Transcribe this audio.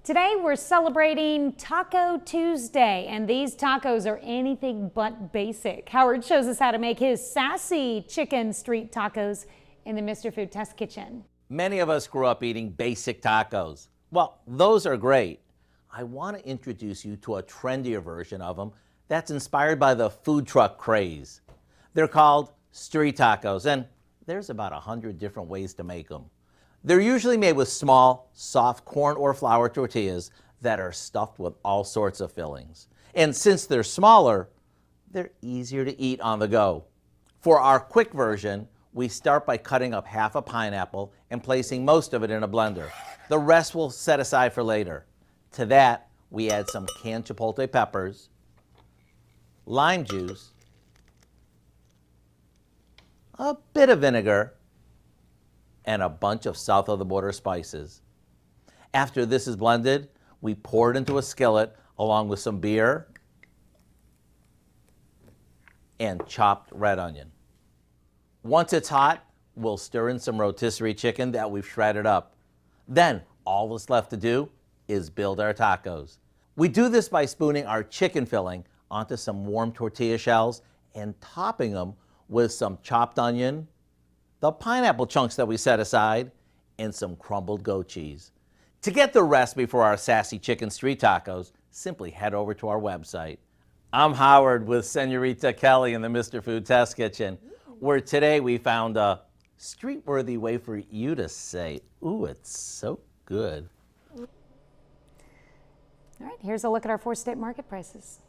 Today we're celebrating Taco Tuesday, and these tacos are anything but basic. Howard shows us how to make his sassy chicken street tacos in the Mr. Food Test Kitchen. Many of us grew up eating basic tacos. Well, those are great. I want to introduce you to a trendier version of them that's inspired by the food truck craze. They're called street tacos, and there's about 100 different ways to make them. They're usually made with small, soft corn or flour tortillas that are stuffed with all sorts of fillings. And since they're smaller, they're easier to eat on the go. For our quick version, we start by cutting up half a pineapple and placing most of it in a blender. The rest we'll set aside for later. To that, we add some canned chipotle peppers, lime juice, a bit of vinegar, and a bunch of south of the border spices. After this is blended, we pour it into a skillet along with some beer and chopped red onion. Once it's hot, we'll stir in some rotisserie chicken that we've shredded up. Then all that's left to do is build our tacos. We do this by spooning our chicken filling onto some warm tortilla shells and topping them with some chopped onion, the pineapple chunks that we set aside, and some crumbled goat cheese. To get the recipe for our sassy chicken street tacos, simply head over to our website. I'm Howard with Senorita Kelly in the Mr. Food Test Kitchen, where today we found a street-worthy way for you to say, ooh, it's so good. All right, here's a look at our 4 state market prices.